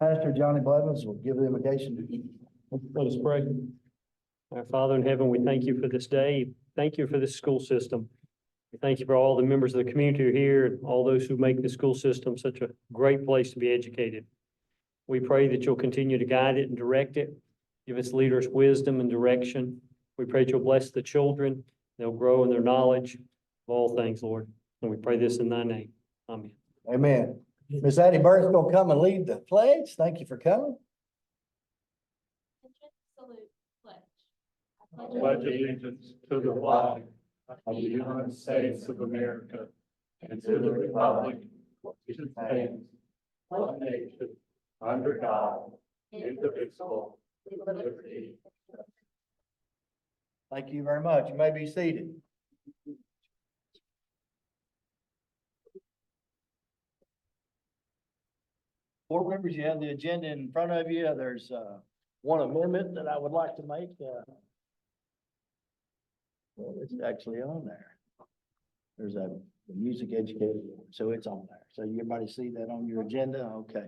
Pastor Johnny Blevins will give the invocation. Let us pray. Our Father in heaven, we thank you for this day. Thank you for this school system. We thank you for all the members of the community who are here, and all those who make the school system such a great place to be educated. We pray that you'll continue to guide it and direct it. Give its leaders wisdom and direction. We pray that you'll bless the children. They'll grow in their knowledge of all things, Lord. And we pray this in thy name. Amen. Amen. Miss Addie Burris will come and lead the pledge. Thank you for coming. Salute, pledge. I pledge allegiance to the flag of the United States of America and to the republic which stands one nation under God, indivisible, with liberty. Thank you very much. You may be seated. Board members, you have the agenda in front of you. There's one amendment that I would like to make. Well, it's actually on there. There's the music educator, so it's on there. So everybody see that on your agenda? Okay.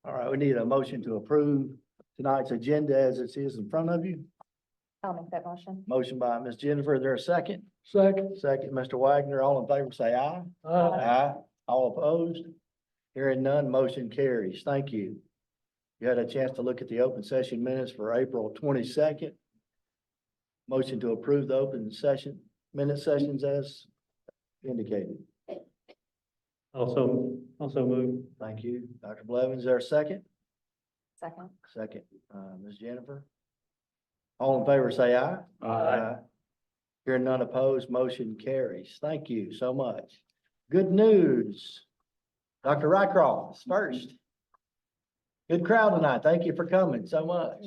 All right, we need a motion to approve tonight's agenda as it is in front of you. I'll make that motion. Motion by Ms. Jennifer. Is there a second? Second. Second, Mr. Wagner. All in favor, say aye. Aye. All opposed? Hearing none, motion carries. Thank you. You had a chance to look at the open session minutes for April 22nd. Motion to approve the open session, minute sessions as indicated. Also move. Thank you. Dr. Blevins, is there a second? Second. Second, Ms. Jennifer. All in favor, say aye. Aye. Hearing none opposed, motion carries. Thank you so much. Good news. Dr. Rycroft first. Good crowd tonight. Thank you for coming so much.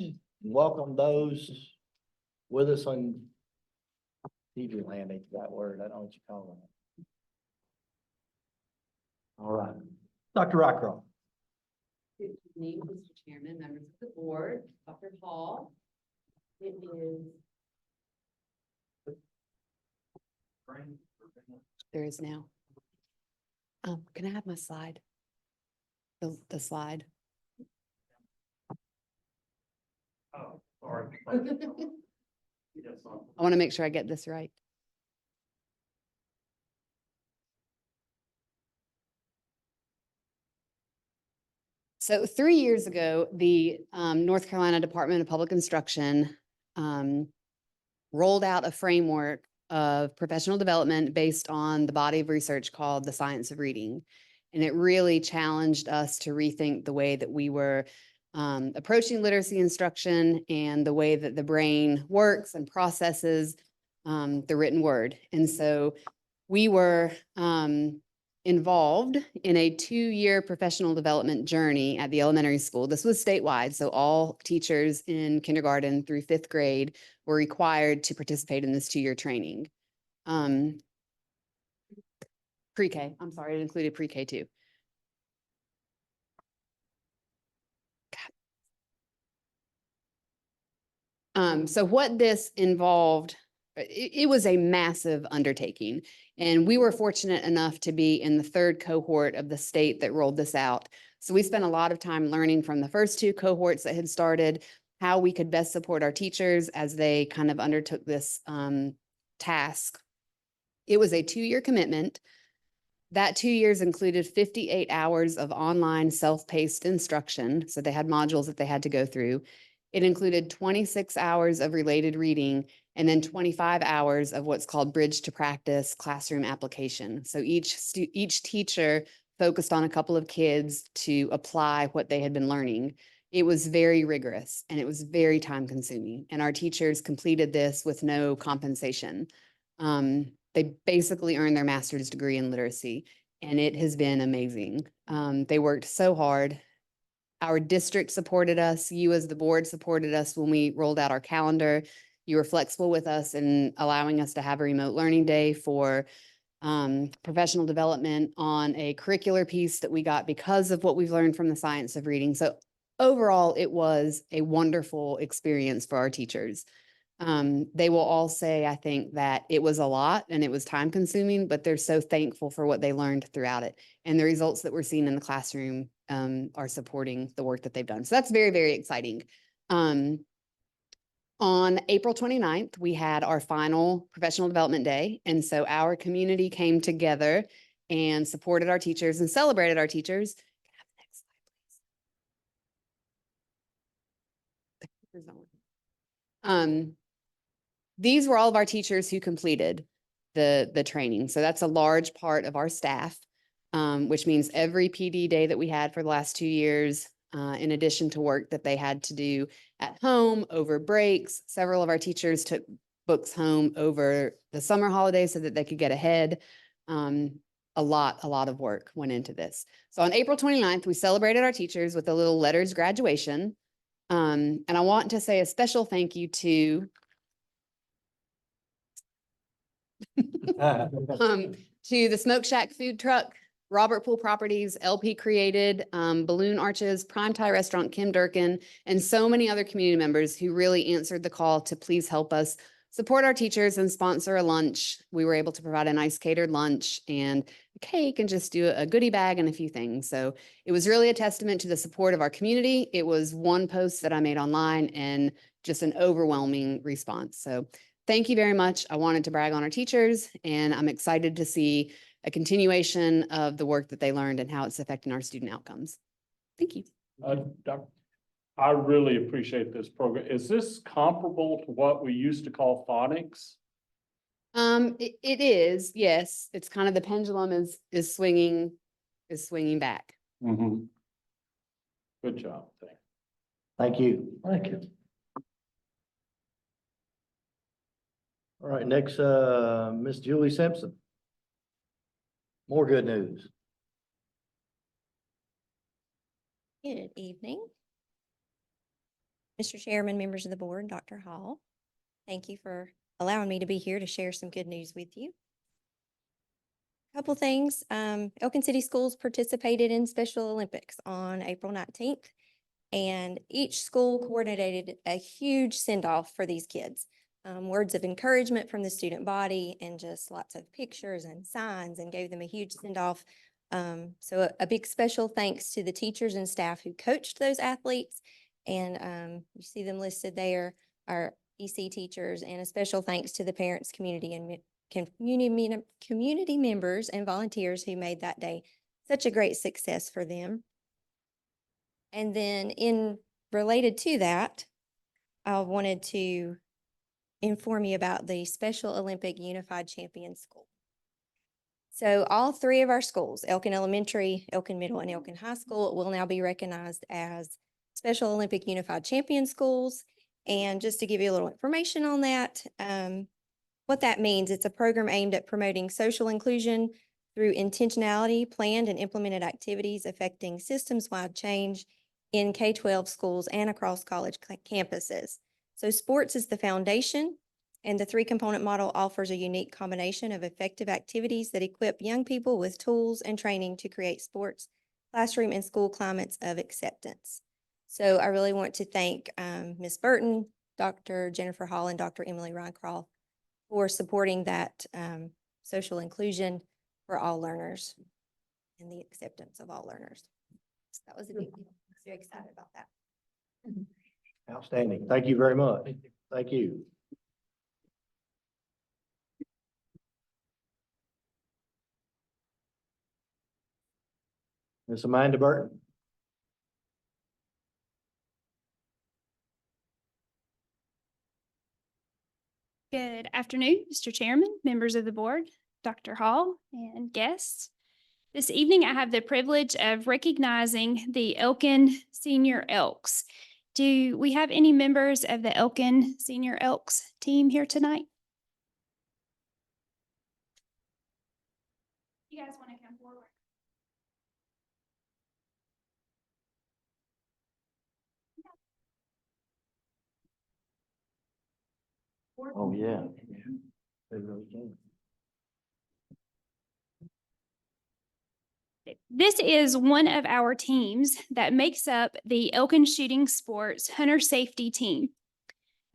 Welcome those with us on TV land, ain't that word. I don't know what you call it. All right. Dr. Rycroft. Good evening, Mr. Chairman, members of the board, Dr. Hall. It is. There is now. Can I have my slide? The slide. Oh, sorry. I want to make sure I get this right. So 3 years ago, the North Carolina Department of Public Instruction rolled out a framework of professional development based on the body of research called the science of reading. And it really challenged us to rethink the way that we were approaching literacy instruction and the way that the brain works and processes the written word. And so we were involved in a 2-year professional development journey at the elementary school. This was statewide, so all teachers in kindergarten through 5th grade were required to participate in this 2-year training. Pre-K, I'm sorry, it included pre-K too. So what this involved, it was a massive undertaking. And we were fortunate enough to be in the 3rd cohort of the state that rolled this out. So we spent a lot of time learning from the first 2 cohorts that had started, how we could best support our teachers as they kind of undertook this task. It was a 2-year commitment. That 2 years included 58 hours of online self-paced instruction. So they had modules that they had to go through. It included 26 hours of related reading and then 25 hours of what's called bridge to practice classroom application. So each teacher focused on a couple of kids to apply what they had been learning. It was very rigorous and it was very time consuming. And our teachers completed this with no compensation. They basically earned their master's degree in literacy, and it has been amazing. They worked so hard. Our district supported us. You as the board supported us when we rolled out our calendar. You were flexible with us in allowing us to have a remote learning day for professional development on a curricular piece that we got because of what we've learned from the science of reading. So overall, it was a wonderful experience for our teachers. They will all say, I think, that it was a lot and it was time consuming, but they're so thankful for what they learned throughout it. And the results that we're seeing in the classroom are supporting the work that they've done. So that's very, very exciting. On April 29th, we had our final professional development day. And so our community came together and supported our teachers and celebrated our teachers. Can I have the next slide, please? The clicker's not working. These were all of our teachers who completed the training. So that's a large part of our staff, which means every PD day that we had for the last 2 years, in addition to work that they had to do at home over breaks. Several of our teachers took books home over the summer holidays so that they could get ahead. A lot of work went into this. So on April 29th, we celebrated our teachers with a little letters graduation. And I want to say a special thank you to to the Smoke Shack food truck, Robert Pool Properties, LP Created, Balloon Arches, Prime Thai Restaurant, Kim Durkin, and so many other community members who really answered the call to please help us support our teachers and sponsor a lunch. We were able to provide a nice catered lunch and a cake and just do a goodie bag and a few things. So it was really a testament to the support of our community. It was one post that I made online and just an overwhelming response. So thank you very much. I wanted to brag on our teachers, and I'm excited to see a continuation of the work that they learned and how it's affecting our student outcomes. Thank you. I really appreciate this program. Is this comparable to what we used to call phonics? It is, yes. It's kind of the pendulum is swinging back. Mm-hmm. Good job. Thanks. Thank you. Thank you. All right, next, Miss Julie Simpson. More good news. Good evening. Mr. Chairman, members of the board, Dr. Hall, thank you for allowing me to be here to share some good news with you. Couple things, Elkin City Schools participated in Special Olympics on April 19th, and each school coordinated a huge send-off for these kids. Words of encouragement from the student body and just lots of pictures and signs, and gave them a huge send-off. So a big special thanks to the teachers and staff who coached those athletes. And you see them listed there, our EC teachers, and a special thanks to the parents, community, and community members and volunteers who made that day such a great success for them. And then related to that, I wanted to inform you about the Special Olympic Unified Champion School. So all three of our schools, Elkin Elementary, Elkin Middle, and Elkin High School, will now be recognized as Special Olympic Unified Champion Schools. And just to give you a little information on that, what that means, it's a program aimed at promoting social inclusion through intentionality, planned and implemented activities affecting systems-wide change in K-12 schools and across college campuses. So sports is the foundation, and the three-component model offers a unique combination of effective activities that equip young people with tools and training to create sports, classroom, and school climates of acceptance. So I really want to thank Ms. Burton, Dr. Jennifer Hall, and Dr. Emily Rycroft for supporting that social inclusion for all learners and the acceptance of all learners. So that was a big deal. I was very excited about that. Outstanding. Thank you very much. Thank you. Miss Amanda Burton. Good afternoon, Mr. Chairman, members of the board, Dr. Hall, and guests. This evening, I have the privilege of recognizing the Elkin Senior Elks. Do we have any members of the Elkin Senior Elks team here tonight? You guys want to come forward? Oh, yeah. They really can. This is one of our teams that makes up the Elkin Shooting Sports Hunter Safety Team.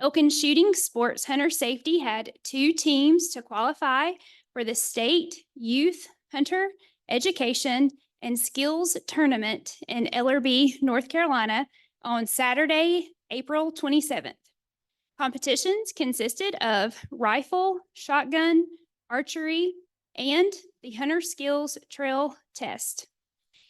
Elkin Shooting Sports Hunter Safety had 2 teams to qualify for the State Youth Hunter Education and Skills Tournament in Ellerbe, North Carolina on Saturday, April 27th. Competitions consisted of rifle, shotgun, archery, and the Hunter Skills Trail Test.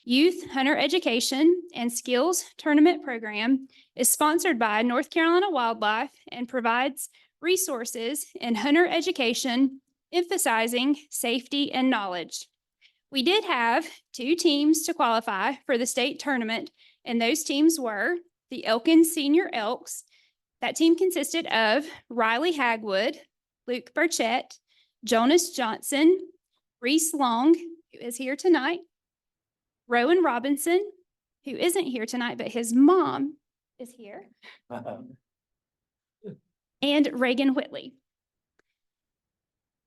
Youth Hunter Education and Skills Tournament Program is sponsored by North Carolina Wildlife and provides resources in hunter education, emphasizing safety and knowledge. We did have 2 teams to qualify for the state tournament, and those teams were the Elkin Senior Elks. That team consisted of Riley Hagwood, Luke Burchett, Jonas Johnson, Reese Long, who is here tonight, Rowan Robinson, who isn't here tonight, but his mom is here, and Reagan Whitley.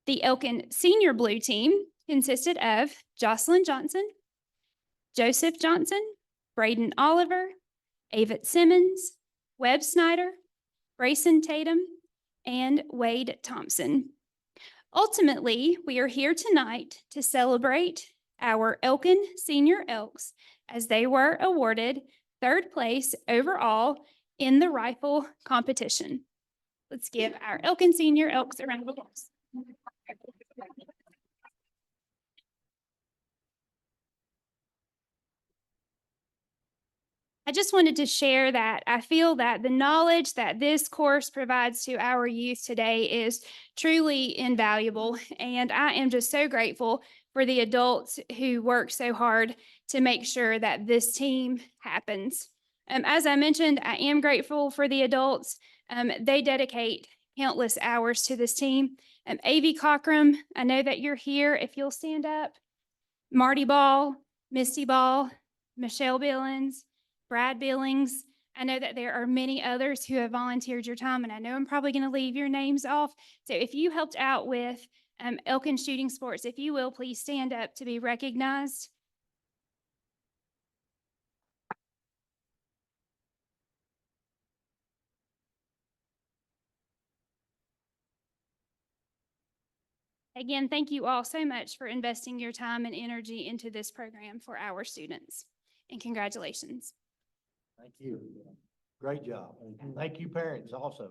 The Elkin Senior Blue team consisted of Jocelyn Johnson, Joseph Johnson, Braden Oliver, Avett Simmons, Webb Snyder, Grayson Tatum, and Wade Thompson. Ultimately, we are here tonight to celebrate our Elkin Senior Elks as they were awarded 3rd place overall in the rifle competition. Let's give our Elkin Senior Elks a round of applause. I just wanted to share that I feel that the knowledge that this course provides to our youth today is truly invaluable. And I am just so grateful for the adults who work so hard to make sure that this team happens. As I mentioned, I am grateful for the adults. They dedicate countless hours to this team. A.V. Cockrum, I know that you're here. If you'll stand up. Marty Ball, Misty Ball, Michelle Billings, Brad Billings. I know that there are many others who have volunteered your time, and I know I'm probably going to leave your names off. So if you helped out with Elkin Shooting Sports, if you will, please stand up to be recognized. Again, thank you all so much for investing your time and energy into this program for our students. And congratulations. Thank you. Great job. Thank you, parents, also.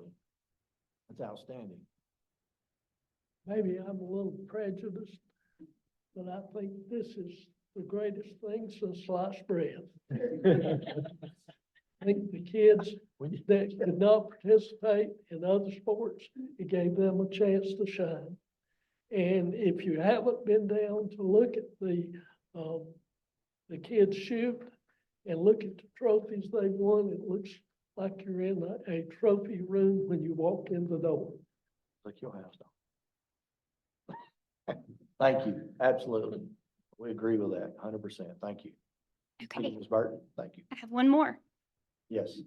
That's outstanding. Maybe I'm a little prejudiced, but I think this is the greatest thing since sliced bread. I think the kids that could not participate in other sports, it gave them a chance to shine. And if you haven't been down to look at the kids shoot and look at the trophies they won, it looks like you're in a trophy room when you walk in the door. Like your house, though. Thank you. Absolutely. We agree with that 100%. Thank you. Okay, Ms. Burton, thank you. I have one more. Yes.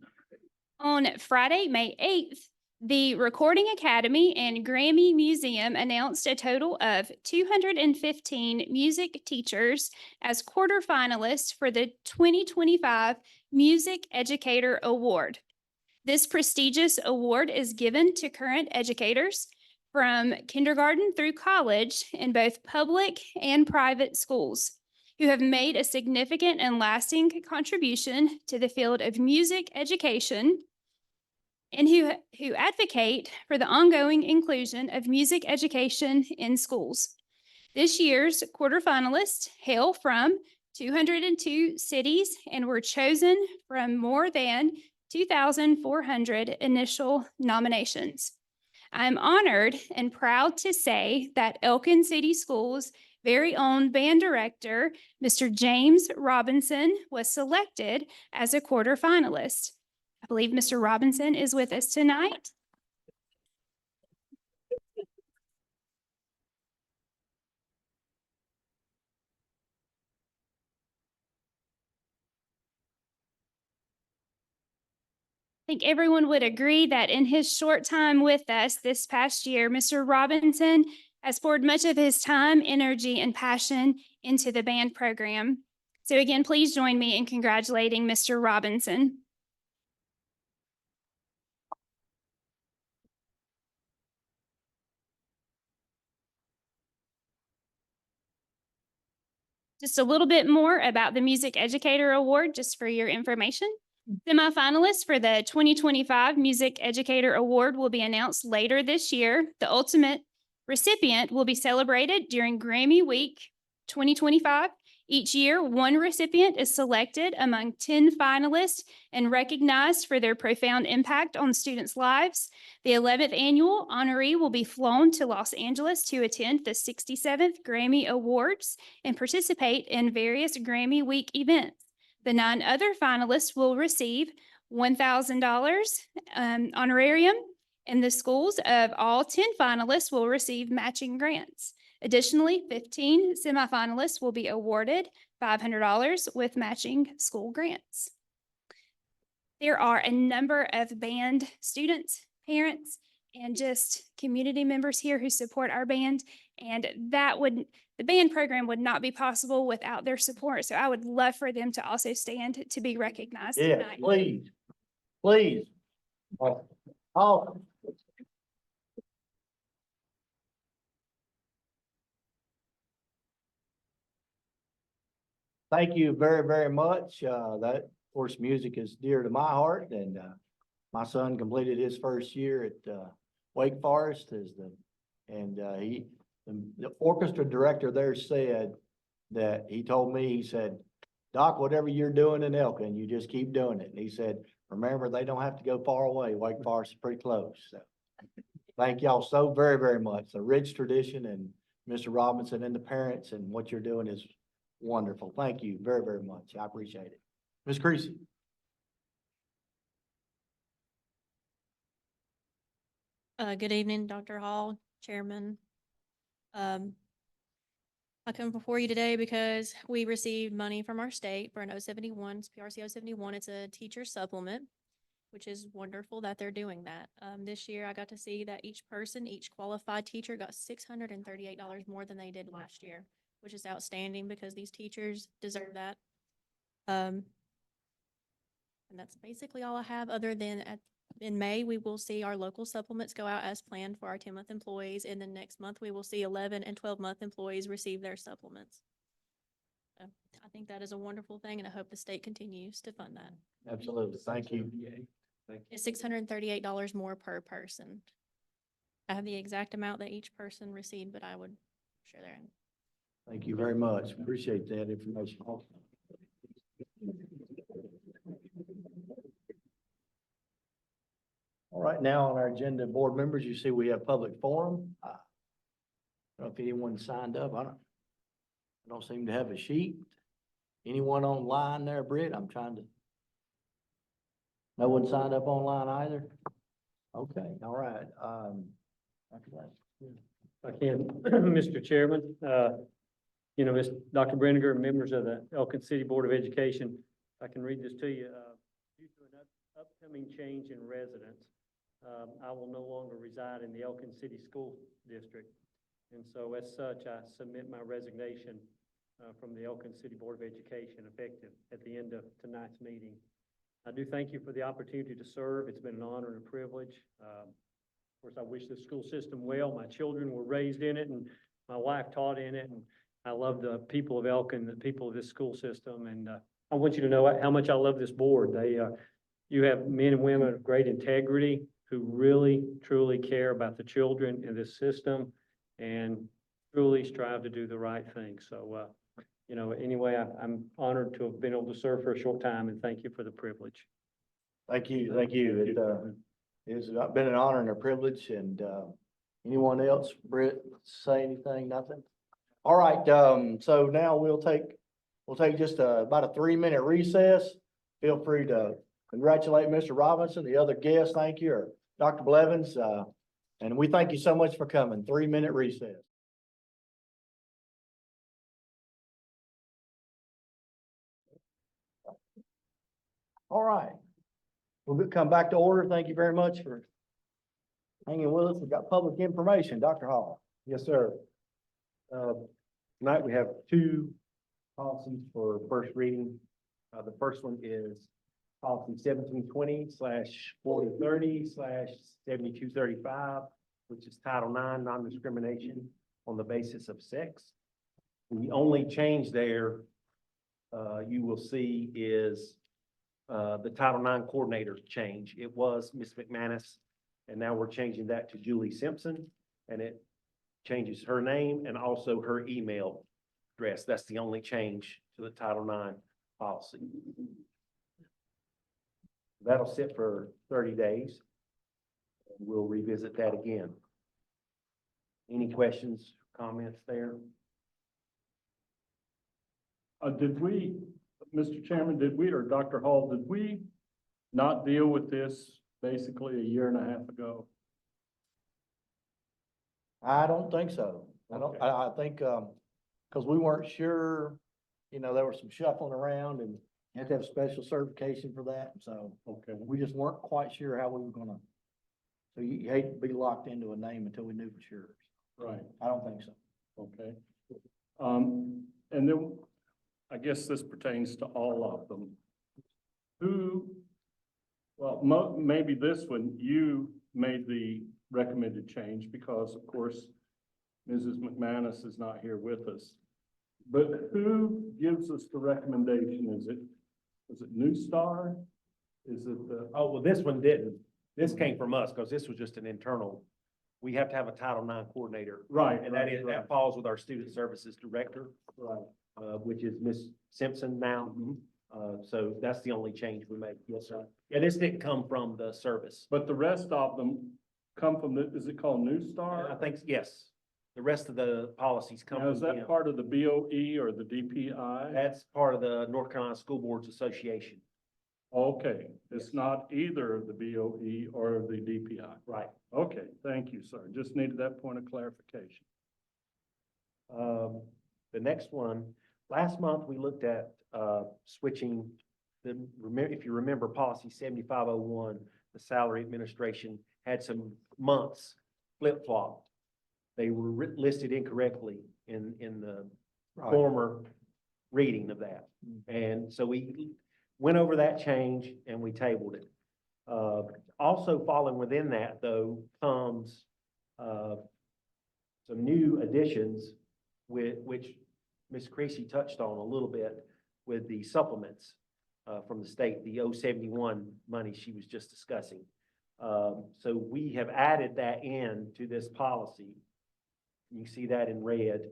On Friday, May 8th, the Recording Academy and Grammy Museum announced a total of 215 music teachers as quarterfinalists for the 2025 Music Educator Award. This prestigious award is given to current educators from kindergarten through college in both public and private schools who have made a significant and lasting contribution to the field of music education and who advocate for the ongoing inclusion of music education in schools. This year's quarterfinalists hail from 202 cities and were chosen from more than 2,400 initial nominations. I'm honored and proud to say that Elkin City Schools' very own band director, Mr. James Robinson, was selected as a quarterfinalist. I believe Mr. Robinson is with us tonight. I think everyone would agree that in his short time with us this past year, Mr. Robinson has poured much of his time, energy, and passion into the band program. So again, please join me in congratulating Mr. Robinson. Just a little bit more about the Music Educator Award, just for your information. Semifinalists for the 2025 Music Educator Award will be announced later this year. The ultimate recipient will be celebrated during Grammy Week 2025. Each year, one recipient is selected among 10 finalists and recognized for their profound impact on students' lives. The 11th annual honoree will be flown to Los Angeles to attend the 67th Grammy Awards and participate in various Grammy Week events. The 9 other finalists will receive $1,000 honorarium, and the schools of all 10 finalists will receive matching grants. Additionally, 15 semifinalists will be awarded $500 with matching school grants. There are a number of band students, parents, and just community members here who support our band, and the band program would not be possible without their support. So I would love for them to also stand to be recognized Yeah, tonight. please, please. Oh. Thank you very, very much. That, of course, music is dear to my heart, and my son completed his first year at Wake Forest the orchestra director there said that he told me, he said, Doc, whatever you're doing in Elkin, you just keep doing it. And he said, remember, they don't have to go far away. Wake Forest is pretty close. So thank y'all so very, very much. A rich tradition, and Mr. Robinson and the parents, and what you're doing is wonderful. Thank you very, very much. I appreciate it. Ms. Creasy. Good evening, Dr. Hall, Chairman. I come before you today because we received money from our state for an 071, PRC 071. It's a teacher supplement, which is wonderful that they're doing that. This year I got to see that each qualified teacher got $638 more than they did last year, which is outstanding because these teachers deserve that. And that's basically all I have, other than in May, we will see our local supplements go out as planned for our 10-month employees. And then next month, we will see 11 and 12-month employees receive their supplements. So I think that is a wonderful thing, and I hope the state continues to fund that. Absolutely. Thank you. It's $638 more per person. I have the exact amount that each person received, but I would share that. Thank you very much. Appreciate that information. All right, now on our agenda, board members, you see we have public forum. I don't know if anyone signed up. I don't seem to have a sheet. Anyone online there, Britt? I'm trying to. No one signed up online either? Okay, all right. After that. If I can, Mr. Chairman, Dr. Brenninger, members of the Elkin City Board of Education, I can read this to you. Due to an upcoming change in residence, I will no longer reside in the Elkin City School District. And so as such, I submit my resignation from the Elkin City Board of Education effective at the end of tonight's meeting. I do thank you for the opportunity to serve. It's been an honor and a privilege. Of course, I wish the school system well. My children were raised in it, and my wife taught in it. And I love the people of Elkin, the people of this school system. And I want you to know how much I love this board. You have men and women of great integrity who really, truly care about the children in this system and truly strive to do the right thing. So, anyway, I'm honored to have been able to serve for a short time, and thank you for the privilege. Thank you, thank you. It's been an honor and a privilege, and anyone else, Britt, say anything, nothing? All right, so now we'll take just about a 3-minute recess. Feel free to congratulate Mr. Robinson, the other guests, thank you, or Dr. Blevins, and we thank you so much for coming. 3-minute recess. All right. We'll come back to order. Thank you very much for hanging with us. We've got public information. Dr. Hall. Yes, sir. Tonight we have 2 policies for first reading. The first one is policy 1720/4030/7235, which is Title IX, non-discrimination on the basis of sex. The only change there, you will see is, the Title IX coordinator change. It was Ms. McManus, and now we're changing that to Julie Simpson, and it changes her name and also her email address. That's the only change to the Title IX policy. That'll sit for 30 days. We'll revisit that again. Any questions, comments there? Did we, Mr. Chairman, did we, or Dr. Hall, did we not deal with this basically a year and a half ago? I don't think so. Okay. I think, cause we weren't sure, there was some shuffling around and you had to have special certification for that. So Okay, we just weren't quite sure how we were gonna. So you hate to be locked into a name until we knew for sure. right, I don't think so. okay. And then I guess this pertains to all of them. Maybe this one, you made the recommended change because, of course, Mrs. McManus is not here with us. But who gives us the recommendation? Is it New Star? Is it the? Oh, well, this one didn't. This came from us because this was just an internal. We have to have a Title IX coordinator. Right. And that falls with our Student Services Director, Right. which is Ms. Simpson now. So that's the only change we made. Yes, sir. Yeah, this didn't come from the service. But the rest of them come from is it called New Star? I think, yes, the rest of the policies come Now, is from that them. part of the BOE or the DPI? That's part of the North Carolina School Boards Association. Okay, it's not either the BOE or the DPI. Right. Okay, thank you, sir. Just needed that point of clarification. The next one, last month, we looked at, switching if you remember policy 7501, the salary administration had some months flip-flopped. They were listed incorrectly in the former reading of that. And so we went over that change and we tabled it. Also falling within that, though, comes some new additions which Ms. Creasy touched on a little bit with the supplements from the state, the 071 money she was just discussing. So we have added that in to this policy. You can see that in red.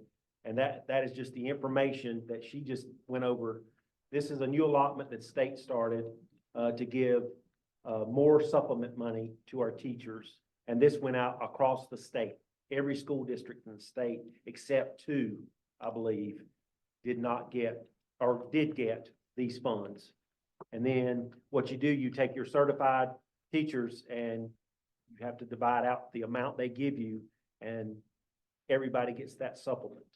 And that is just the information that she just went over. This is a new allotment that state started to give more supplement money to our teachers. And this went out across the state. Every school district in the state, except two, I believe, did not get or did get these funds. And then what you do, you take your certified teachers and you have to divide out the amount they give you, and everybody gets that supplement.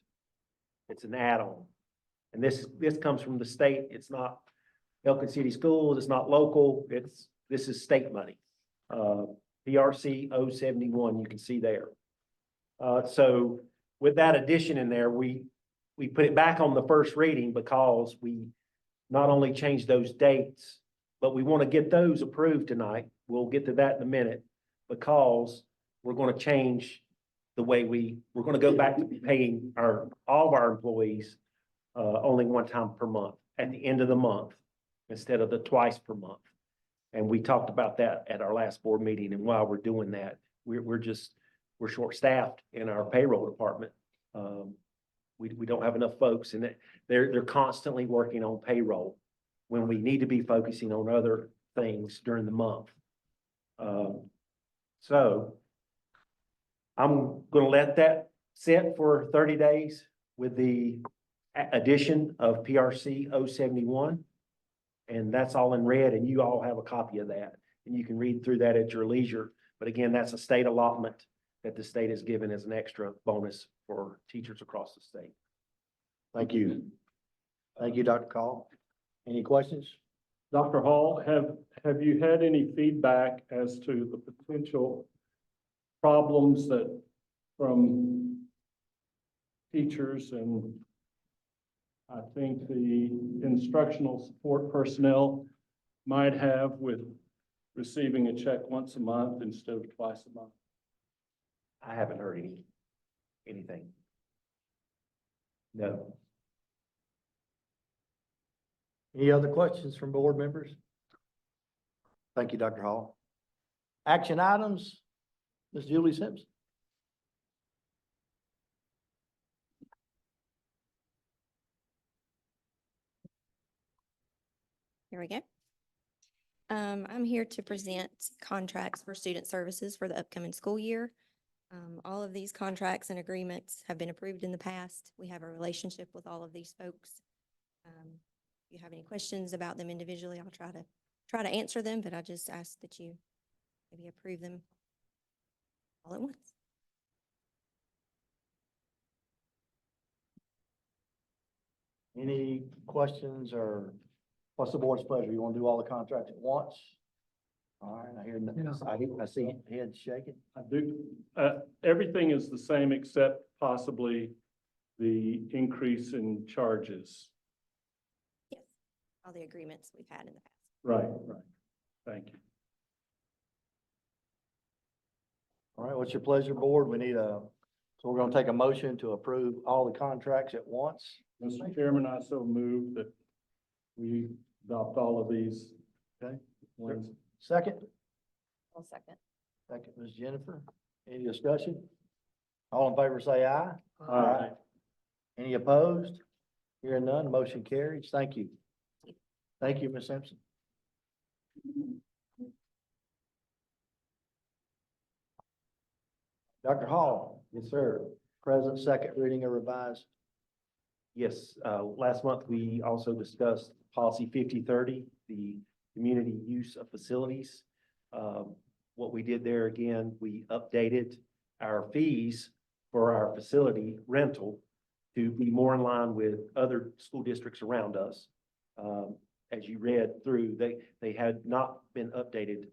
It's an add-on. And this comes from the state. It's not Elkin City Schools. It's not local. This is state money. PRC 071, you can see there. So with that addition in there, we put it back on the first reading because we not only changed those dates, but we want to get those approved tonight. We'll get to that in a minute because we're going to change the way we're going to go back to paying all of our employees only one time per month at the end of the month instead of the twice per month. And we talked about that at our last board meeting. And while we're doing that, we're short-staffed in our payroll department. We don't have enough folks, and they're constantly working on payroll when we need to be focusing on other things during the month. So I'm going to let that sit for 30 days with the addition of PRC 071. And that's all in red, and you all have a copy of that. And you can read through that at your leisure. But again, that's a state allotment that the state has given as an extra bonus for teachers across the state. Thank you. Thank you, Dr. Call. Any questions? Dr. Hall, have you had any feedback as to the potential problems that from teachers and I think the instructional support personnel might have with receiving a check once a month instead of twice a month? I haven't heard anything. No. Any other questions from board members? Thank you, Dr. Hall. Action items, Ms. Julie Simpson. Here we go. I'm here to present contracts for student services for the upcoming school year. All of these contracts and agreements have been approved in the past. We have a relationship with all of these folks. If you have any questions about them individually, I'll try to answer them, but I just ask that you maybe approve them all at once. Any questions or what's the board's pleasure? You want to do all the contracts at once? All right, I see heads shaking. I do, everything is the same except possibly the increase in charges. Yes, all the agreements we've had in the past. Right. Thank you. All right, what's your pleasure, board? So we're gonna take a motion to approve all the contracts at once. Mr. Chairman, I so move that we adopt all of these. Okay. Ones. Second, I'll second. Ms. Jennifer. Any discussion? All in favor, say aye. Aye. Any opposed? Hearing none, motion carries. Thank you. Thank you, Ms. Simpson. Dr. Hall. Yes, sir. Present second reading of revised. Yes, last month we also discussed policy 5030, the community use of facilities. What we did there again, we updated our fees for our facility rental to be more in line with other school districts around us. As you read through, they had not been updated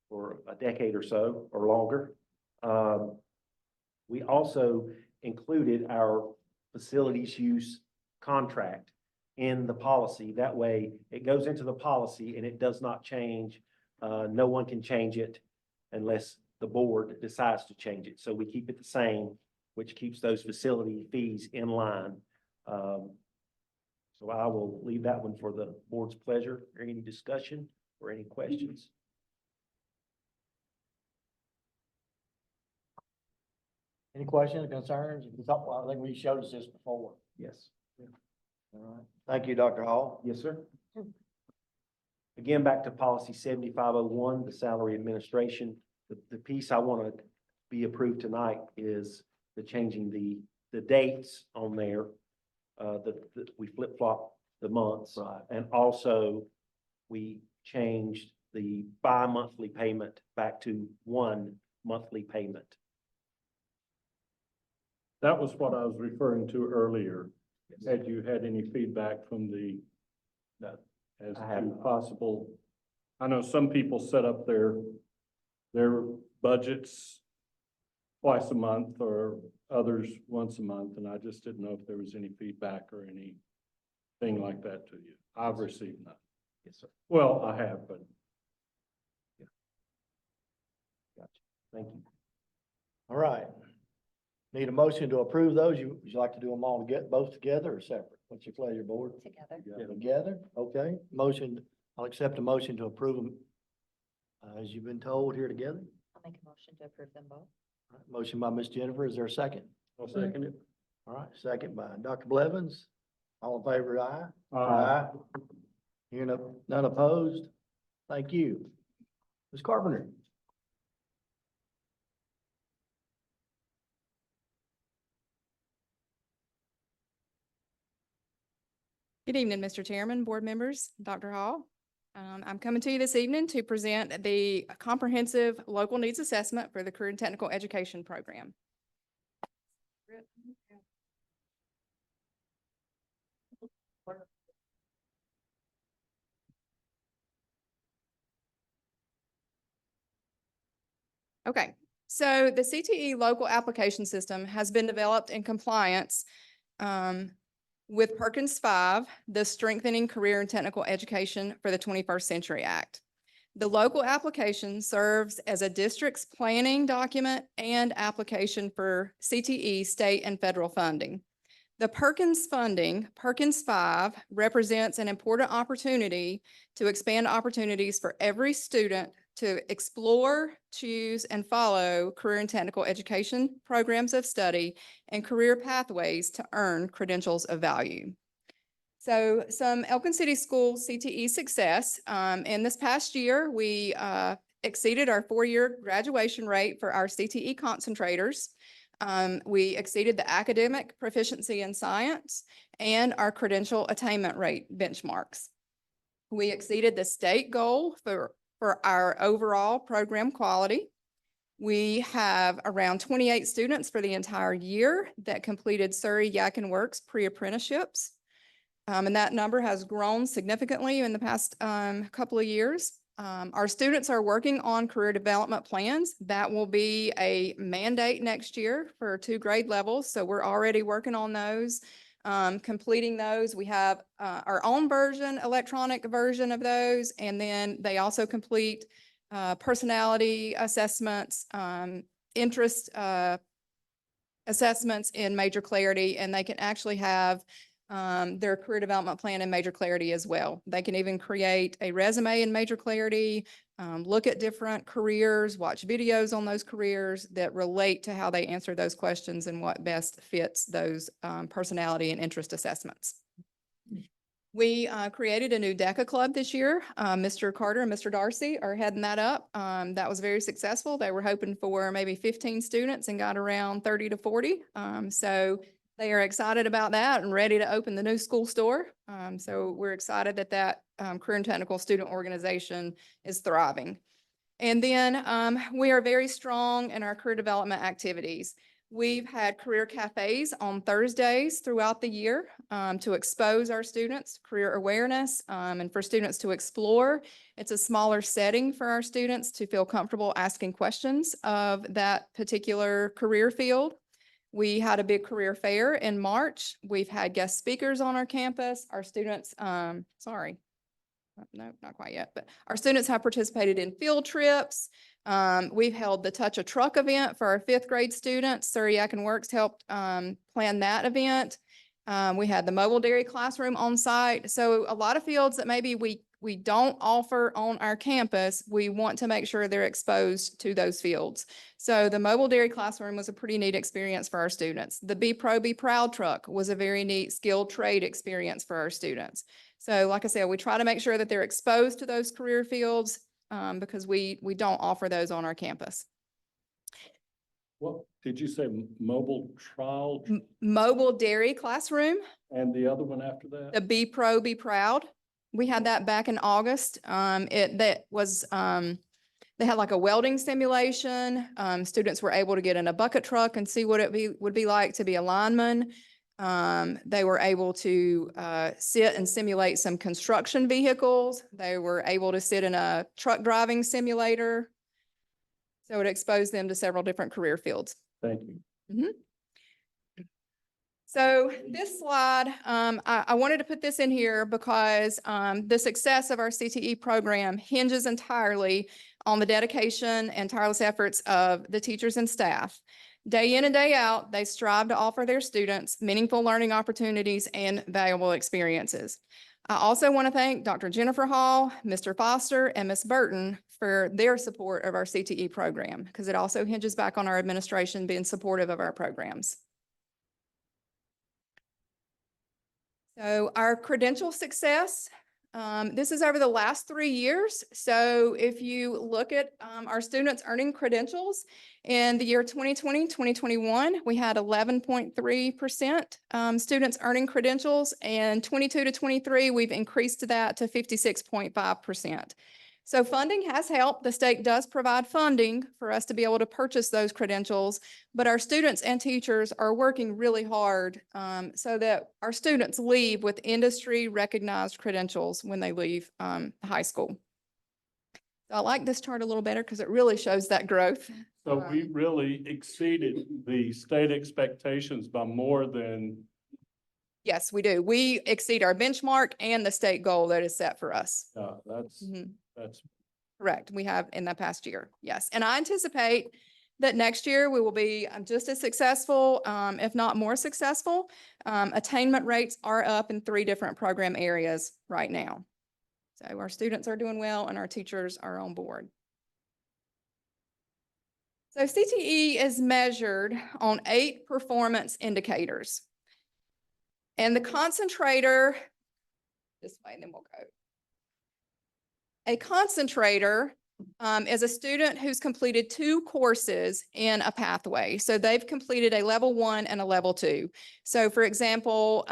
for a decade or so or longer. We also included our facilities use contract in the policy. That way it goes into the policy and it does not change. No one can change it unless the board decides to change it. So we keep it the same, which keeps those facility fees in line. So I will leave that one for the board's pleasure. Or any discussion or any questions? Any questions, concerns? I think we showed us this before. Yes. All right. Thank you, Dr. Hall. Yes, sir. Again, back to policy 7501, the salary administration. The piece I want to be approved tonight is the changing the dates on there. We flip-flop the months. Right. And also we changed the bi-monthly payment back to 1 monthly payment. That was what I was referring to earlier. Had you had any feedback from the, as I have to not. possible? I know some people set up their budgets twice a month or others once a month, and I just didn't know if there was any feedback or anything like that to you. I've received none. Yes, sir. Well, I have, but Gotcha. Thank you. All right. Need a motion to approve those? Would you like to do them all together, both together or separate? What's your pleasure, board? Together. Together? Okay. Motion, I'll accept a motion to approve them as you've been told here together. I'll make a motion to approve them both. All right, motion by Ms. Jennifer. Is there a second? I'll second it. All right, second by Dr. Blevins. All in favor, aye? Aye. Hearing none opposed? Thank you. Ms. Carpenter? Good evening, Mr. Chairman, board members, Dr. Hall. I'm coming to you this evening to present the comprehensive local needs assessment for the Career and Technical Education Program. Okay, so the CTE local application system has been developed in compliance with Perkins 5, the Strengthening Career and Technical Education for the 21st Century Act. The local application serves as a district's planning document and application for CTE state and federal funding. The Perkins funding, Perkins 5, represents an important opportunity to expand opportunities for every student to explore, choose, and follow career and technical education programs of study and career pathways to earn credentials of value. So some Elkin City School CTE success. In this past year, we exceeded our 4-year graduation rate for our CTE concentrators. We exceeded the academic proficiency in science and our credential attainment rate benchmarks. We exceeded the state goal for our overall program quality. We have around 28 students for the entire year that completed Surrey Yak and Works pre-apprenticeships. And that number has grown significantly in the past couple of years. Our students are working on career development plans. That will be a mandate next year for 2 grade levels. So we're already working on those, completing those. We have our own version, electronic version of those. And then they also complete personality assessments, interest assessments in Major Clarity, and they can actually have their career development plan in Major Clarity as well. They can even create a resume in Major Clarity, look at different careers, watch videos on those careers that relate to how they answer those questions and what best fits those personality and interest assessments. We created a new DECA club this year. Mr. Carter and Mr. Darcy are heading that up. That was very successful. They were hoping for maybe 15 students and got around 30 to 40. So they are excited about that and ready to open the new school store. So we're excited that that career and technical student organization is thriving. And then we are very strong in our career development activities. We've had career cafes on Thursdays throughout the year to expose our students, career awareness, and for students to explore. It's a smaller setting for our students to feel comfortable asking questions of that particular career field. We had a big career fair in March. We've had guest speakers on our campus. Our students, no, not quite yet, but our students have participated in field trips. We've held the Touch a Truck event for our 5th grade students. Surrey Yak and Works helped plan that event. We had the mobile dairy classroom on site. So a lot of fields that maybe we don't offer on our campus, we want to make sure they're exposed to those fields. So the mobile dairy classroom was a pretty neat experience for our students. The Be Pro, Be Proud truck was a very neat skilled trade experience for our students. So like I said, we try to make sure that they're exposed to those career fields because we don't offer those on our campus. What, did you say mobile trial? Mobile dairy classroom, And the other one after that? the Be Pro, Be Proud. We had that back in August. They had like a welding simulation. Students were able to get in a bucket truck and see what it would be like to be a lineman. They were able to sit and simulate some construction vehicles. They were able to sit in a truck driving simulator. So it exposed them to several different career fields. Thank you. So this slide, I wanted to put this in here because the success of our CTE program hinges entirely on the dedication and tireless efforts of the teachers and staff. Day in and day out, they strive to offer their students meaningful learning opportunities and valuable experiences. I also want to thank Dr. Jennifer Hall, Mr. Foster, and Ms. Burton for their support of our CTE program, because it also hinges back on our administration being supportive of our programs. So our credential success, this is over the last 3 years. So if you look at our students earning credentials in the year 2020, 2021, we had 11.3% students earning credentials, and 22 to 23, we've increased that to 56.5%. So funding has helped. The state does provide funding for us to be able to purchase those credentials, but our students and teachers are working really hard so that our students leave with industry recognized credentials when they leave high school. So I like this chart a little better because it really shows that growth. So we really exceeded the state expectations by more than. Yes, we do. We exceed our benchmark and the state goal that is set for us. That's Correct. We have in the past year. Yes. And I anticipate that next year we will be just as successful, if not more successful. Attainment rates are up in 3 different program areas right now. So our students are doing well and our teachers are on board. So CTE is measured on 8 performance indicators. And the concentrator, this way, and then we'll go. A concentrator is a student who's completed 2 courses in a pathway. So they've completed a level 1 and a level 2. So for example,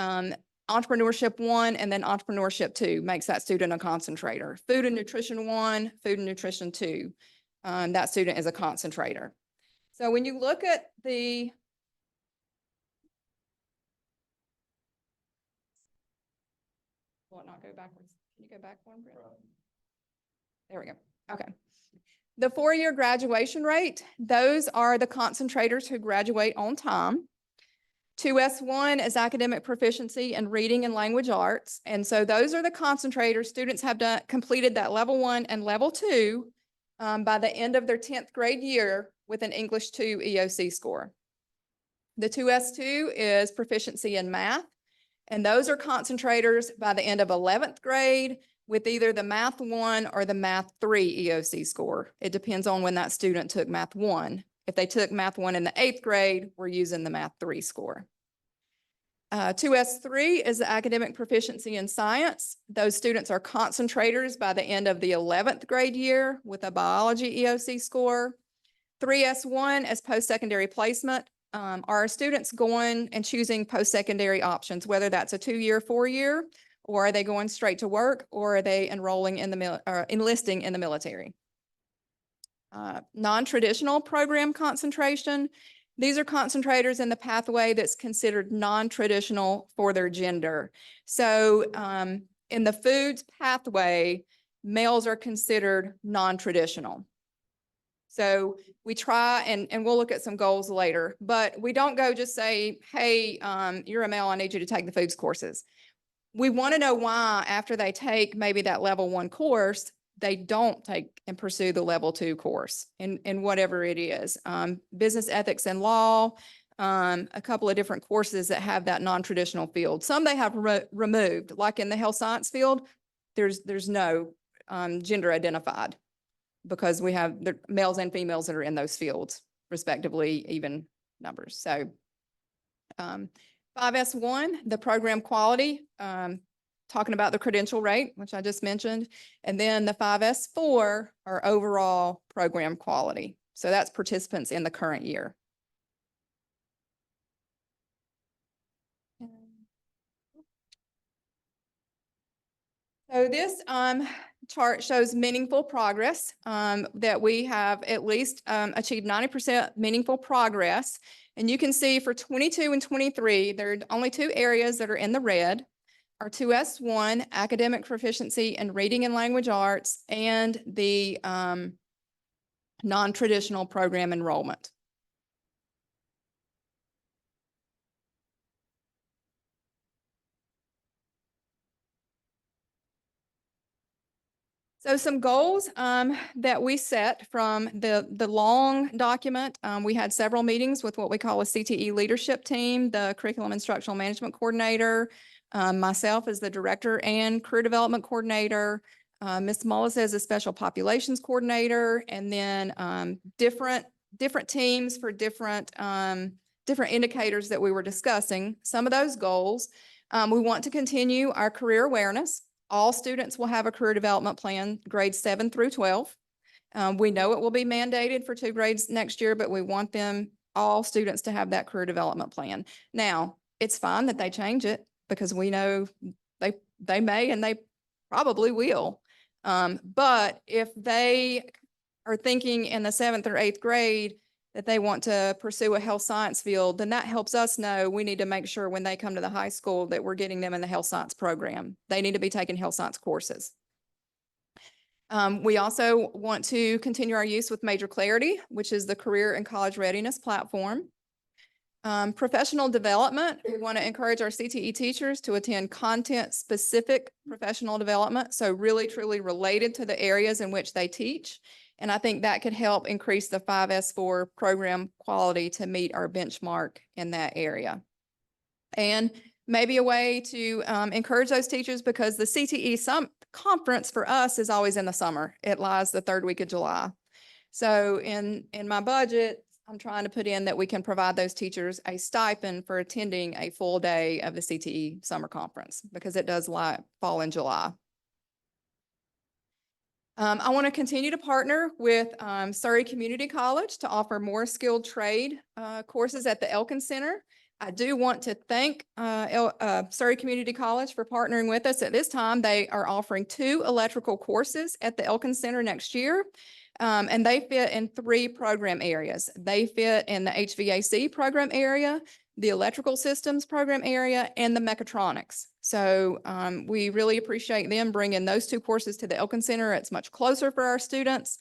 entrepreneurship 1 and then entrepreneurship 2 makes that student a concentrator. Food and nutrition 1, food and nutrition 2. That student is a concentrator. So when you look at the will it not go backwards? Can you go back one, Brett? There we go. Okay. The 4-year graduation rate, those are the concentrators who graduate on time. 2S1 is academic proficiency in reading and language arts. And so those are the concentrators. Students have completed that level 1 and level 2 by the end of their 10th grade year with an English 2 EOC score. The 2S2 is proficiency in math. And those are concentrators by the end of 11th grade with either the Math 1 or the Math 3 EOC score. It depends on when that student took Math 1. If they took Math 1 in the 8th grade, we're using the Math 3 score. 2S3 is the academic proficiency in science. Those students are concentrators by the end of the 11th grade year with a biology EOC score. 3S1 is post-secondary placement. Are students going and choosing post-secondary options, whether that's a 2-year, 4-year, or are they going straight to work, or are they enrolling in the enlisting in the military? Non-traditional program concentration. These are concentrators in the pathway that's considered non-traditional for their gender. So in the foods pathway, males are considered non-traditional. So we try, and we'll look at some goals later, but we don't go just say, hey, you're a male, I need you to take the foods courses. We want to know why after they take maybe that level 1 course, they don't take and pursue the level 2 course in whatever it is. Business ethics and law, a couple of different courses that have that non-traditional field. Some they have removed, like in the health science field, there's no gender identified because we have the males and females that are in those fields, respectively, even numbers. So 5S1, the program quality, talking about the credential rate, which I just mentioned, and then the 5S4 are overall program quality. So that's participants in the current year. So this chart shows meaningful progress, that we have at least achieved 90% meaningful progress. And you can see for 22 and 23, there are only 2 areas that are in the red. Our 2S1, academic proficiency in reading and language arts, and the non-traditional program enrollment. So some goals that we set from the long document, we had several meetings with what we call a CTE leadership team, the curriculum instructional management coordinator, myself as the director and career development coordinator, Ms. Mullis as a special populations coordinator, and then different teams for different indicators that we were discussing. Some of those goals, we want to continue our career awareness. All students will have a career development plan, grades 7 through 12. We know it will be mandated for 2 grades next year, but we want all students to have that career development plan. Now, it's fine that they change it because we know they may and they probably will. But if they are thinking in the 7th or 8th grade that they want to pursue a health science field, then that helps us know we need to make sure when they come to the high school that we're getting them in the health science program. They need to be taking health science courses. We also want to continue our use with Major Clarity, which is the career and college readiness platform. Professional development, we want to encourage our CTE teachers to attend content-specific professional development, so really truly related to the areas in which they teach. And I think that could help increase the 5S4 program quality to meet our benchmark in that area. And maybe a way to encourage those teachers, because the CTE conference for us is always in the summer. It lies the third week of July. So in my budget, I'm trying to put in that we can provide those teachers a stipend for attending a full day of the CTE summer conference, because it does fall in July. I want to continue to partner with Surrey Community College to offer more skilled trade courses at the Elkin Center. I do want to thank Surrey Community College for partnering with us. At this time, they are offering 2 electrical courses at the Elkin Center next year. And they fit in 3 program areas. They fit in the HVAC program area, the electrical systems program area, and the mechatronics. So we really appreciate them bringing those 2 courses to the Elkin Center. It's much closer for our students.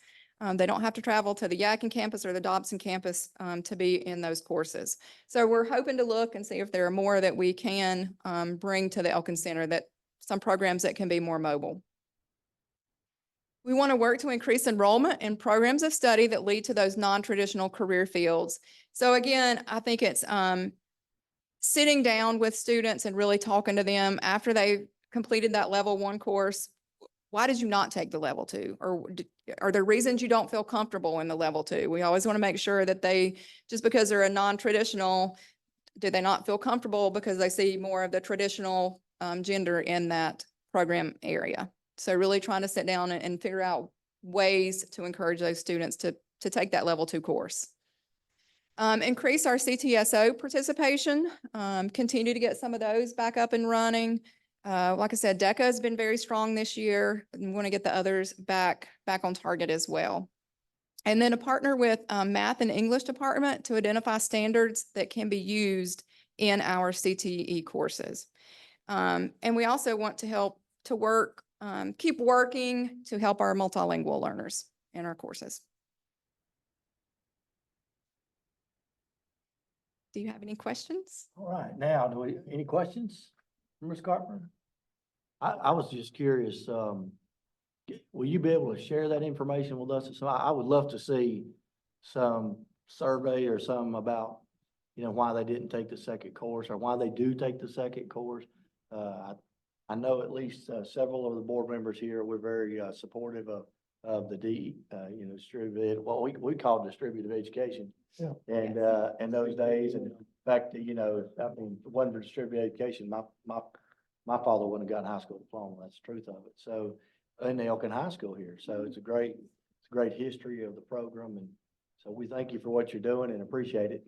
They don't have to travel to the Yadkin campus or the Dobson campus to be in those courses. So we're hoping to look and see if there are more that we can bring to the Elkin Center, that some programs that can be more mobile. We want to work to increase enrollment in programs of study that lead to those non-traditional career fields. So again, I think it's sitting down with students and really talking to them after they've completed that level 1 course. Why did you not take the level 2? Or are there reasons you don't feel comfortable in the level 2? We always want to make sure that they, just because they're a non-traditional, do they not feel comfortable because they see more of the traditional gender in that program area? So really trying to sit down and figure out ways to encourage those students to take that level 2 course. Increase our CTSO participation, continue to get some of those back up and running. Like I said, DECA has been very strong this year, and we want to get the others back on target as well. And then a partner with Math and English department to identify standards that can be used in our CTE courses. And we also want to help to work, keep working to help our multilingual learners in our courses. Do you have any questions? All right, now, any questions, Ms. Carpenter? I was just curious, will you be able to share that information with us? So I would love to see some survey or some about, why they didn't take the second course or why they do take the second course. I know at least several of the board members here, we're very supportive of the distributed, what we call distributive education. Yeah. And in those days, and in fact, it wasn't for distributed education, my father wouldn't have gotten a high school diploma. That's the truth of it. So in the Elkin High School here, so it's a great history of the program, and so we thank you for what you're doing and appreciate it.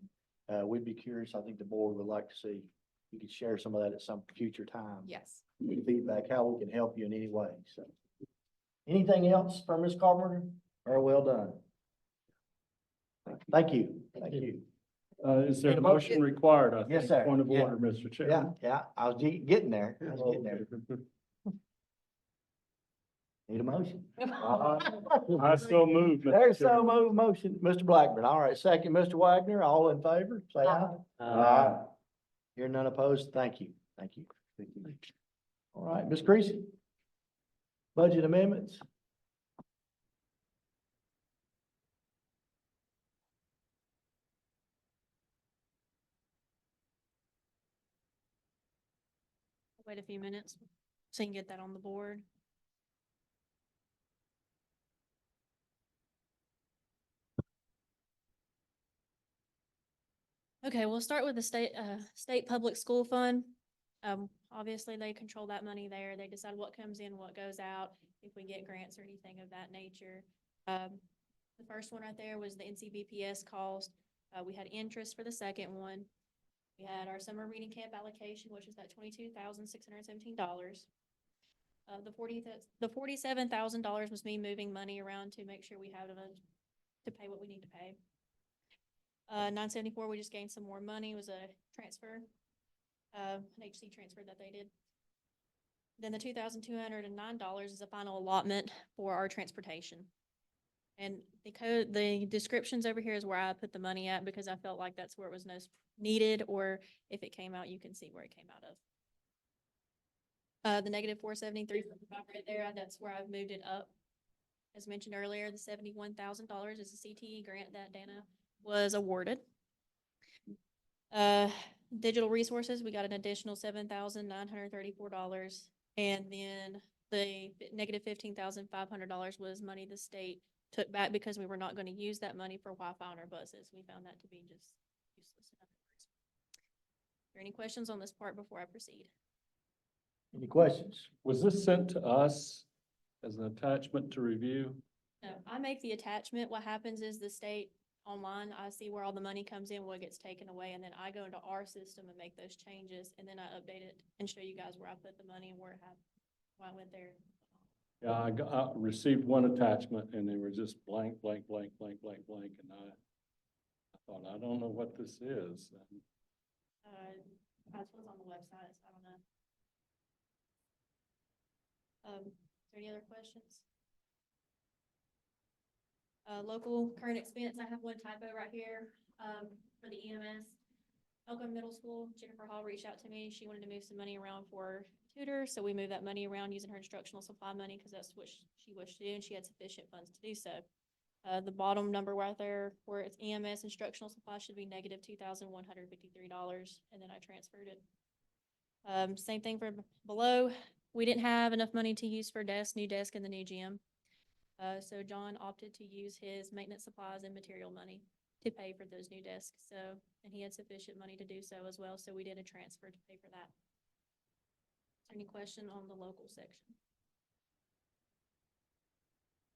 We'd be curious. I think the board would like to see you could share some of that at some future time. Yes. Feedback, how we can help you in any way. So, anything else from Ms. Carpenter? Or well done. Thank you. Thank you. Is there Need a a motion required? I think. Yes, sir. Point of Yeah. order, Mr. Yeah, Chairman. yeah. I was getting there. I was getting there. Need a motion. I so move. Mr. There's so Chairman. moved motion, Mr. Blackburn. All right, second, Mr. Wagner, all in favor, say aye. Hear none opposed, thank you, thank you. Thank you. All right, Ms. Creasy. Budget amendments. Wait a few minutes so you can get that on the board. Okay, we'll start with the state public school fund. Obviously, they control that money there. They decide what comes in, what goes out, if we get grants or anything of that nature. The first one right there was the NCBPS cost. We had interest for the second one. We had our summer reading camp allocation, which is that $22,617. The $47,000 was me moving money around to make sure we have enough to pay what we need to pay. 974, we just gained some more money, was a transfer, an HC transfer that they did. Then the $2,209 is a final allotment for our transportation. And the descriptions over here is where I put the money at because I felt like that's where it was most needed, or if it came out, you can see where it came out of. The negative 473 right there, that's where I've moved it up As mentioned earlier, the $71,000 is a CTE grant that Dana was awarded. Digital resources, we got an additional $7,934. And then the negative $15,500 was money the state took back because we were not going to use that money for Wi-Fi on our buses. We found that to be just useless. Are there any questions on this part before I proceed? Any questions? Was this sent to us as an attachment to review? No, I make the attachment. What happens is the state online, I see where all the money comes in, what gets taken away, and then I go into our system and make those changes, and then I update it and show you guys where I put the money and why I went there. Yeah, I received one attachment and they were just blank, blank, blank, blank, blank, blank, and I thought, I don't know what this is. That's what's on the website, so I don't know. Is there any other questions? Local current expense, I have one typo right here, for the EMS. Elkin Middle School, Jennifer Hall reached out to me. She wanted to move some money around for tutors, so we moved that money around using her instructional supply money because that's what she wished to do, and she had sufficient funds to do so. The bottom number right there where it's EMS instructional supply should be negative $2,153, and then I transferred it. Same thing for below. We didn't have enough money to use for new desk in the new gym. So John opted to use his maintenance supplies and material money to pay for those new desks. So, and he had sufficient money to do so as well. So we did a transfer to pay for that. Is there any question on the local section?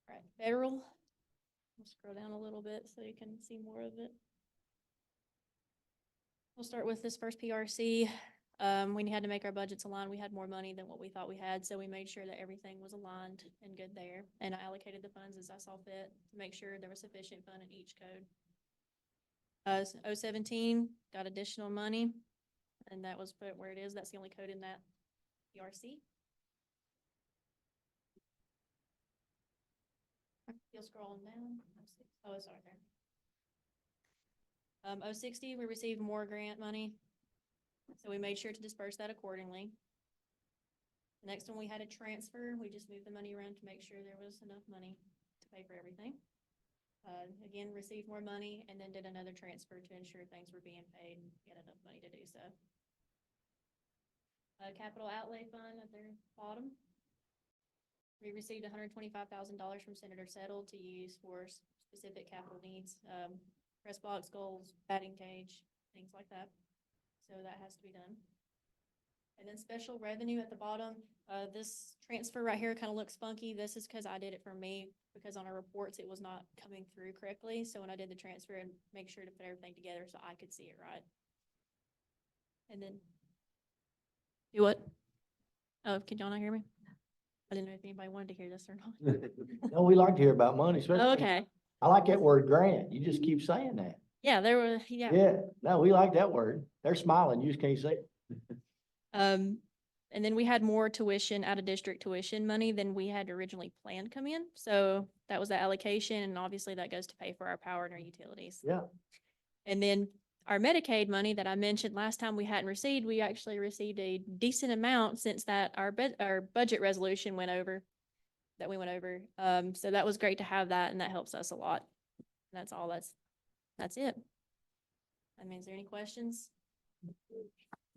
All right, federal. We'll scroll down a little bit so you can see more of it. We'll start with this first PRC. We had to make our budgets align. We had more money than what we thought we had, so we made sure that everything was aligned and good there. And I allocated the funds as I saw fit to make sure there was sufficient fund in each code. 017 got additional money, and that was put where it is. That's the only code in that PRC. You'll scroll down. Oh, it's right there. 060, we received more grant money. So we made sure to disperse that accordingly. The next one we had a transfer. We just moved the money around to make sure there was enough money to pay for everything. Again, received more money and then did another transfer to ensure things were being paid and get enough money to do so. Capital outlay fund at the bottom. We received $125,000 from Senator Settle to use for specific capital needs, press box, goals, batting cage, things like that. So that has to be done. And then special revenue at the bottom. This transfer right here kind of looks funky. This is because I did it for me, because on our reports it was not coming through correctly. So when I did the transfer and make sure to put everything together so I could see it right. And then do what? Oh, can y'all not hear me? I didn't know if anybody wanted to hear this or not. No, we like to hear about money, especially. Okay. I like that word grant. You just keep saying that. Yeah, there were, yeah. Yeah, no, we like that word. They're smiling. You just can't say it. And then we had more tuition, out of district tuition money than we had originally planned come in. So that was the allocation, and obviously that goes to pay for our power and our utilities. Yeah. And then our Medicaid money that I mentioned last time we hadn't received, we actually received a decent amount since that our budget resolution went over, so that was great to have that, and that helps us a lot. That's all. That's it. I mean, is there any questions?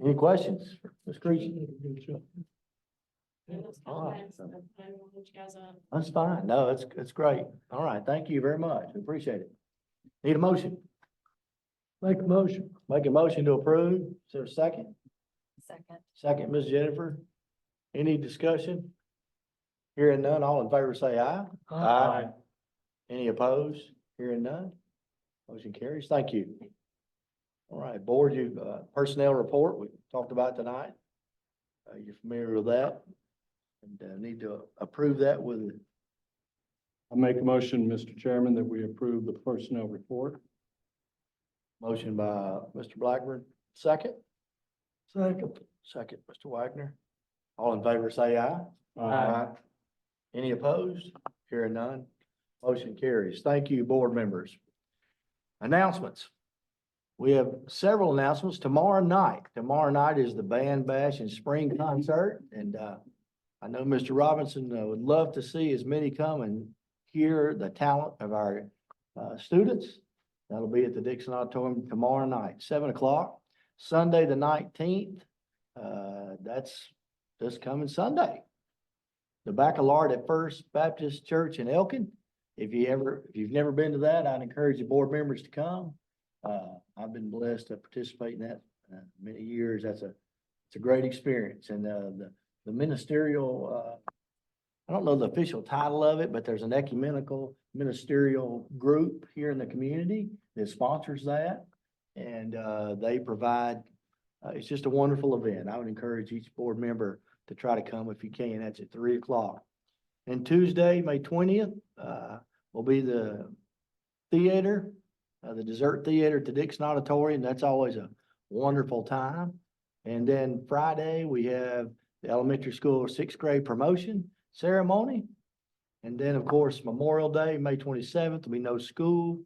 Any questions, Ms. Creasy? All right. That's fine. No, it's great. All right. Thank you very much. We appreciate it. Need a motion? Make a motion. Make a motion to approve. Is there a second? Second. Second, Ms. Jennifer. Any discussion? Hearing none, all in favor say aye. Aye. Any opposed? Hearing none? Motion carries. Thank you. All right, board, personnel report we talked about tonight. You're familiar with that? And need to approve that with, I make a motion, Mr. Chairman, that we approve the personnel report. motion by Mr. Blackburn. Second? Second. Second, Mr. Wagner. All in favor say aye. Any opposed? Hearing none. Motion carries. Thank you, board members. Announcements. We have several announcements tomorrow night. Tomorrow night is the band bash and spring concert. And I know Mr. Robinson would love to see as many come and hear the talent of our students. That'll be at the Dixon Auditorium tomorrow night, 7 o'clock. Sunday, the 19th, that's this coming Sunday. The Baccalaureate at First Baptist Church in Elkin. If you've never been to that, I'd encourage the board members to come. I've been blessed to participate in that many years. It's a great experience. And the ministerial, I don't know the official title of it, but there's an ecumenical ministerial group here in the community that sponsors that. And they provide, it's just a wonderful event. I would encourage each board member to try to come if you can. That's at 3 o'clock. And Tuesday, May 20th, will be the theater, the dessert theater at the Dixon Auditorium. That's always a wonderful time. And then Friday, we have the elementary school 6th grade promotion ceremony. And then, of course, Memorial Day, May 27th, there'll be no school.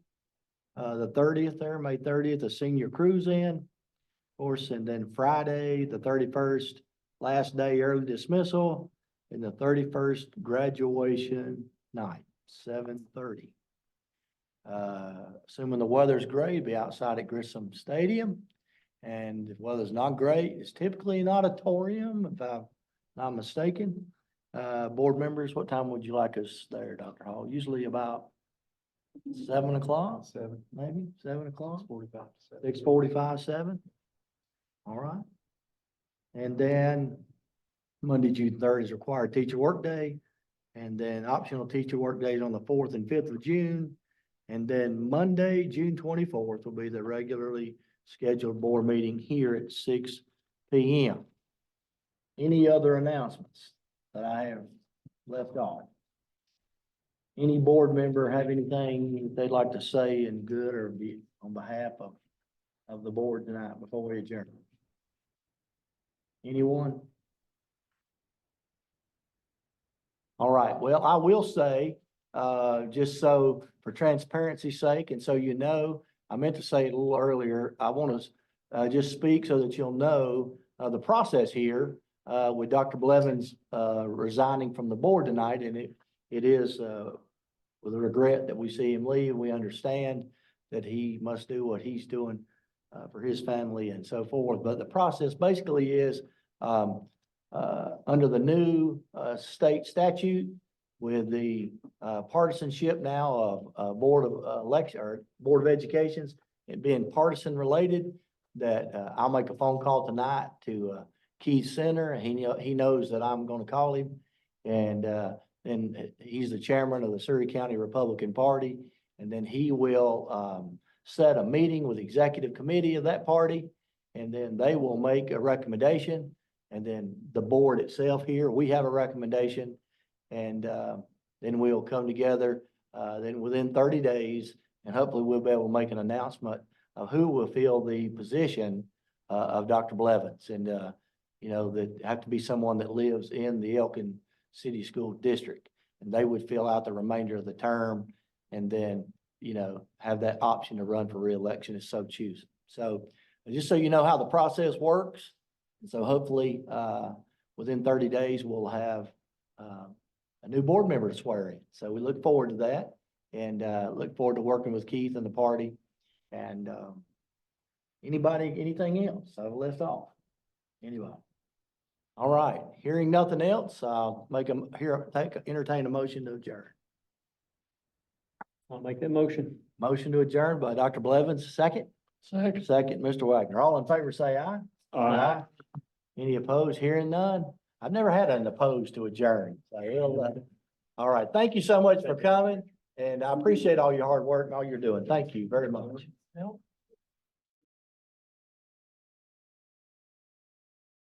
The 30th there, May 30th, a senior cruise in, of course, and then Friday, the 31st, last day, early dismissal, and the 31st, graduation night, 7:30. Assuming the weather's great, be outside at Grissom Stadium. And if weather's not great, it's typically an auditorium, if I'm not mistaken. Board members, what time would you like us there, Dr. Hall? Usually about 7 o'clock? Maybe 7 o'clock? 6:45, 7. All right. And then Monday, June 3rd is required teacher workday. And then optional teacher work days on the 4th and 5th of June. And then Monday, June 24th will be the regularly scheduled board meeting here at 6 p.m. Any other announcements that I have left off? Any board member have anything they'd like to say in good or be on behalf of the board tonight before we adjourn? Anyone? All right, well, I will say, just so for transparency's sake, and so you know, I meant to say it a little earlier, I want to just speak so that you'll know the process here with Dr. Blevins resigning from the board tonight, and it is with a regret that we see him leave. We understand that he must do what he's doing for his family and so forth. But the process basically is under the new state statute with the partisanship now of Board of Election or Board of Educations, it being partisan related, that I'll make a phone call tonight to Keith Center. He knows that I'm going to call him, and he's the chairman of the Surrey County Republican Party, and then he will set a meeting with the executive committee of that party, and then they will make a recommendation, and then the board itself here, we have a recommendation, and then we'll come together then within 30 days, and hopefully we'll be able to make an announcement of who will fill the position of Dr. Blevins. And you know, that have to be someone that lives in the Elkin City School District, and they would fill out the remainder of the term, and then, you know, have that option to run for reelection if so choose. So just so you know how the process works, and so hopefully within 30 days we'll have a new board member to swear in. So we look forward to that, and look forward to working with Keith and the party. And anything else I've left off? Anybody? All right, hearing nothing else, I'll entertain a motion to adjourn. I'll make that motion. Motion to adjourn by Dr. Blevins, second. Second. Second, Mr. Wagner. All in favor, say aye. Aye. Any opposed? Hearing none. I've never had an opposed to adjourn. So all right, thank you so much for coming, and I appreciate all your hard work and all you're doing. Thank you very much. Well,